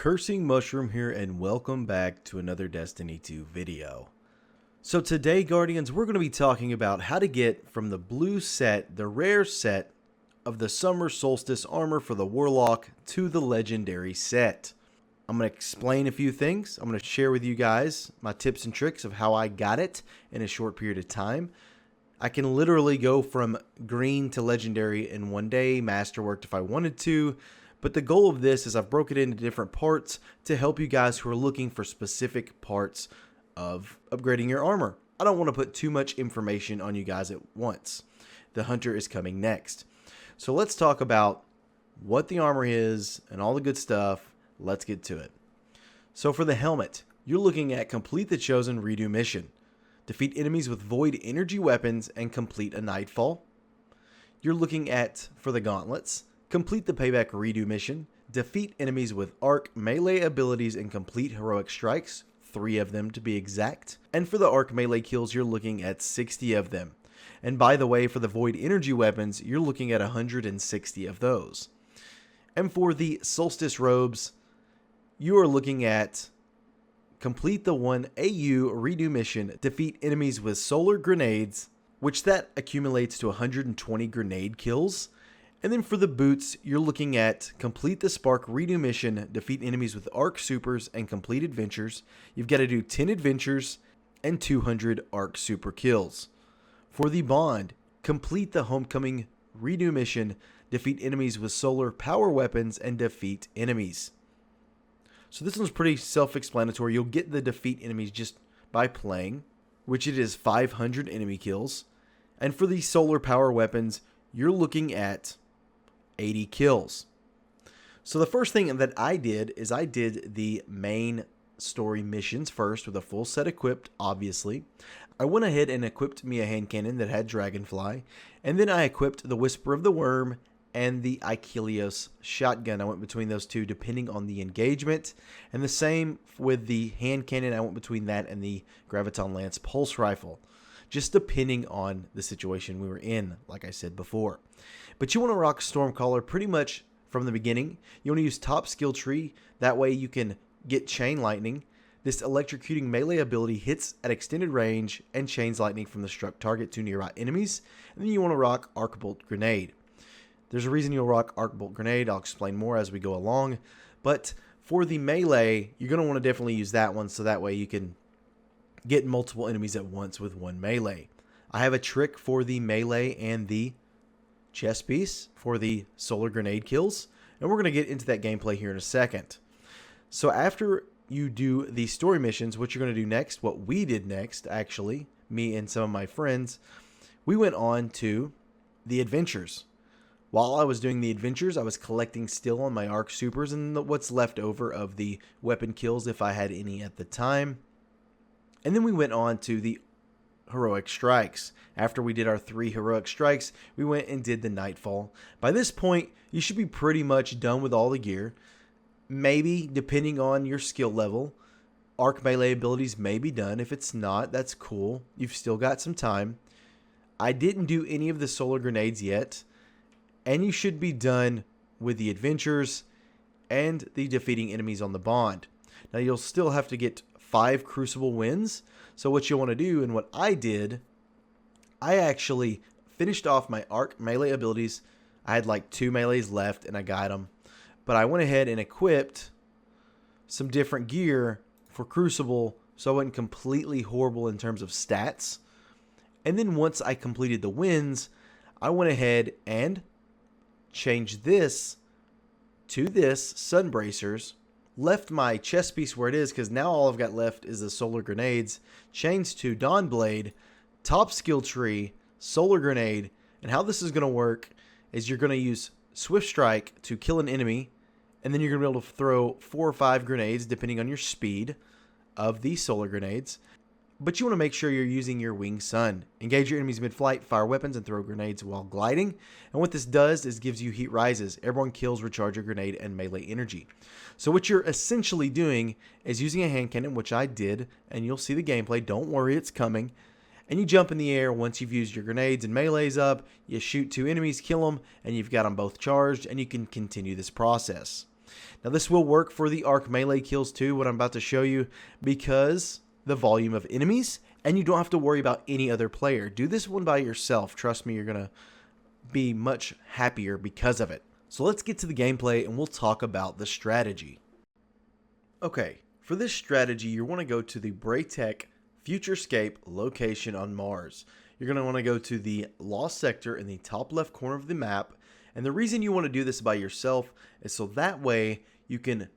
Cursing Mushroom here, and welcome back to another Destiny 2 video. So today, Guardians, we're going to be talking about how to get from the blue set, the rare set of the Summer Solstice armor for the Warlock, to the legendary set. I'm going to explain a few things. I'm going to share with you guys my tips and tricks of how I got it in a short period of time. I can literally go from green to legendary in one day, masterworked if I wanted to. But the goal of this is I've broken it into different parts to help you guys who are looking for specific parts of upgrading your armor. I don't want to put too much information on you guys at once. The Hunter is coming next. So let's talk about what the armor is and all the good stuff. Let's get to it. So for the helmet, you're looking at complete the chosen redo mission. Defeat enemies with void energy weapons and complete a nightfall. You're looking at, for the gauntlets, complete the payback redo mission, defeat enemies with arc melee abilities and complete heroic strikes, 3 of them to be exact. And for the arc melee kills, you're looking at 60 of them. And by the way, for the void energy weapons, you're looking at 160 of those. And for the Solstice robes, you are looking at complete the 1 AU redo mission, defeat enemies with solar grenades, which that accumulates to 120 grenade kills. And then for the boots, you're looking at complete the Spark redo mission, defeat enemies with arc supers and complete adventures. You've got to do 10 adventures and 200 arc super kills. For the bond, complete the homecoming redo mission, defeat enemies with solar power weapons and defeat enemies. So this one's pretty self-explanatory. You'll get the defeat enemies just by playing, which it is 500 enemy kills. And for the solar power weapons, you're looking at 80 kills. So the first thing that I did is I did the main story missions first with a full set equipped, obviously. I went ahead and equipped me a hand cannon that had Dragonfly, and then I equipped the Whisper of the Worm and the Achilleos shotgun. I went between those two depending on the engagement, and the same with the hand cannon. I went between that and the Graviton Lance pulse rifle, just depending on the situation we were in, like I said before. But you want to rock Stormcaller pretty much from the beginning. You want to use top skill tree, that way you can get Chain Lightning. This electrocuting melee ability hits at extended range and chains lightning from the struck target to nearby enemies. And then you want to rock Arc Bolt Grenade. There's a reason you'll rock Arc Bolt Grenade. I'll explain more as we go along. But for the melee, you're going to want to definitely use that one, so that way you can get multiple enemies at once with one melee. I have a trick for the melee and the chest piece for the solar grenade kills, and we're going to get into that gameplay here in a second. So after you do the story missions, what you're going to do next, what we did next, actually, me and some of my friends, we went on to the adventures. While I was doing the adventures, I was collecting still on my arc supers and what's left over of the weapon kills if I had any at the time. And then we went on to the heroic strikes. After we did our 3 heroic strikes, we went and did the nightfall. By this point, you should be pretty much done with all the gear. Maybe, depending on your skill level, arc melee abilities may be done. If it's not, that's cool. You've still got some time. I didn't do any of the solar grenades yet. And you should be done with the adventures and the defeating enemies on the bond. Now, you'll still have to get 5 Crucible wins. So what you'll want to do, and what I did, I actually finished off my arc melee abilities. I had like 2 melees left and I got them. But I went ahead and equipped some different gear for Crucible so I wasn't completely horrible in terms of stats. And then once I completed the wins, I went ahead and changed this to this Sun Bracers. Left my chest piece where it is because now all I've got left is the solar grenades. Changed to Dawn Blade, top skill tree, solar grenade. And how this is going to work is you're going to use Swift Strike to kill an enemy. And then you're going to be able to throw 4 or 5 grenades depending on your speed of the solar grenades. But you want to make sure you're using your Winged Sun. Engage your enemies mid-flight, fire weapons, and throw grenades while gliding. And what this does is gives you heat rises. Airborne kills recharge your grenade and melee energy. So what you're essentially doing is using a hand cannon, which I did, and you'll see the gameplay. Don't worry, it's coming. And you jump in the air once you've used your grenades and melees up. You shoot 2 enemies, kill them, and you've got them both charged, and you can continue this process. Now this will work for the arc melee kills too, what I'm about to show you, because the volume of enemies, and you don't have to worry about any other player. Do this one by yourself. Trust me, you're going to be much happier because of it. So let's get to the gameplay and we'll talk about the strategy. Okay, for this strategy, you want to go to the Braytech Futurescape location on Mars. You're going to want to go to the Lost Sector in the top left corner of the map. And the reason you want to do this by yourself is so that way you can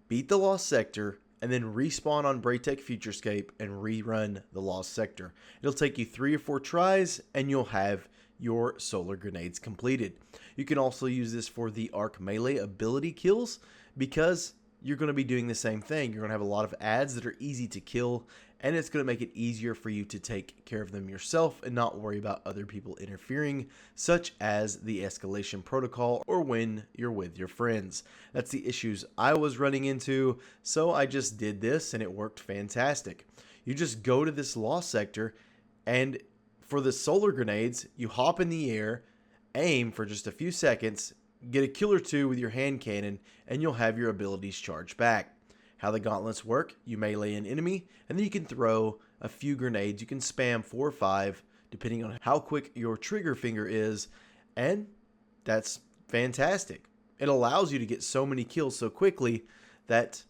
beat the Lost Sector and then respawn on Braytech Futurescape and rerun the Lost Sector. It'll take you 3 or 4 tries and you'll have your solar grenades completed. You can also use this for the arc melee ability kills because you're going to be doing the same thing. You're going to have a lot of ads that are easy to kill, and it's going to make it easier for you to take care of them yourself and not worry about other people interfering, such as the escalation protocol or when you're with your friends. That's the issues I was running into, so I just did this and it worked fantastic. You just go to this Lost Sector, and for the solar grenades, you hop in the air, aim for just a few seconds, get a kill or two with your hand cannon, and you'll have your abilities charged back. How the gauntlets work: you melee an enemy, and then you can throw a few grenades. You can spam 4 or 5, depending on how quick your trigger finger is, and that's fantastic. It allows you to get so many kills so quickly that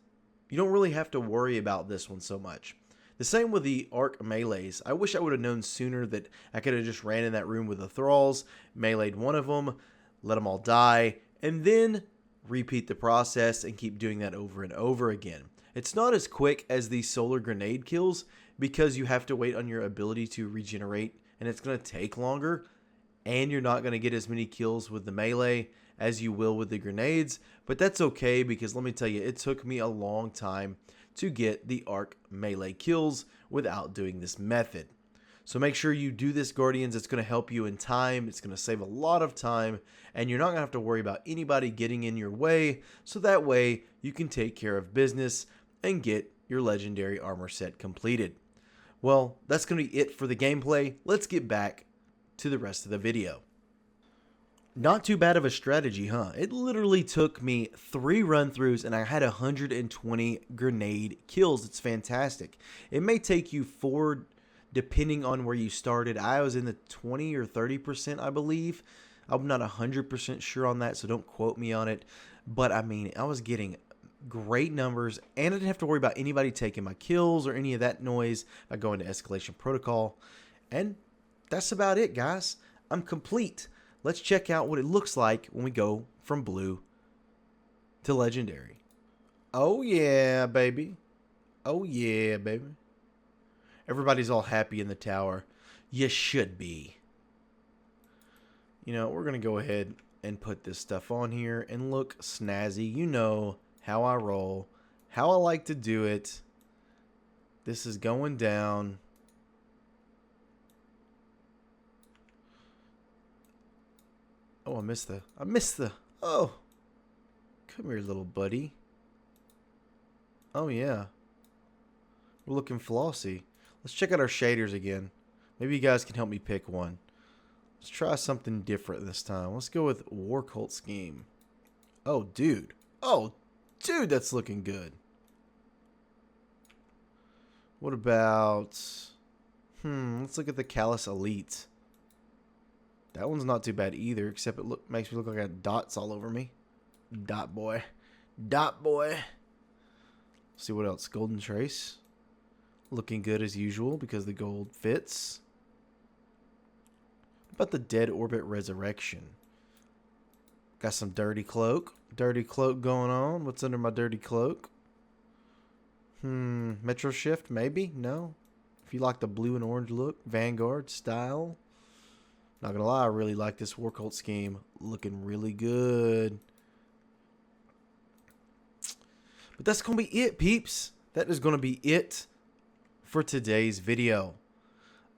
you don't really have to worry about this one so much. The same with the arc melees. I wish I would have known sooner that I could have just ran in that room with the thralls, meleeed one of them, let them all die, and then repeat the process and keep doing that over and over again. It's not as quick as the solar grenade kills because you have to wait on your ability to regenerate, and it's going to take longer, and you're not going to get as many kills with the melee as you will with the grenades, but that's okay because let me tell you, it took me a long time to get the arc melee kills without doing this method. So make sure you do this, Guardians. It's going to help you in time. It's going to save a lot of time, and you're not going to have to worry about anybody getting in your way, so that way you can take care of business and get your legendary armor set completed. Well, that's going to be it for the gameplay. Let's get back to the rest of the video. Not too bad of a strategy, huh? It literally took me 3 run-throughs and I had 120 grenade kills. It's fantastic. It may take you 4 depending on where you started. I was in the 20 or 30%, I believe. I'm not 100% sure on that, so don't quote me on it. But I mean, I was getting great numbers, and I didn't have to worry about anybody taking my kills or any of that noise. I go into escalation protocol, and that's about it, guys. I'm complete. Let's check out what it looks like when we go from blue to legendary. Oh yeah, baby. Oh yeah, baby. Everybody's all happy in the tower. You should be. You know, we're going to go ahead and put this stuff on here and look snazzy. You know how I roll, how I like to do it. This is going down. Oh, I missed the, oh. Come here, little buddy. Oh, yeah. We're looking flossy. Let's check out our shaders again. Maybe you guys can help me pick one. Let's try something different this time. Let's go with War Cult Scheme. Oh, dude. Oh, dude, that's looking good. What about... let's look at the Callous Elite. That one's not too bad either, except it makes me look like I got dots all over me. Dot boy. Dot boy. Let's see what else. Golden Trace. Looking good as usual because the gold fits. What about the Dead Orbit Resurrection? Got some Dirty Cloak. Dirty Cloak going on. What's under my Dirty Cloak? Metro Shift, maybe? No. If you like the blue and orange look. Vanguard style. Not gonna lie, I really like this War Cult Scheme. Looking really good. But that's gonna be it, peeps. That is gonna be it for today's video.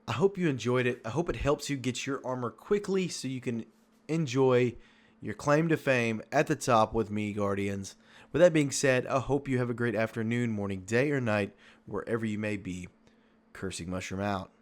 I hope you enjoyed it. I hope it helps you get your armor quickly so you can enjoy your claim to fame at the top with me, Guardians. With that being said, I hope you have a great afternoon, morning, day, or night, wherever you may be. Cursing Mushroom out.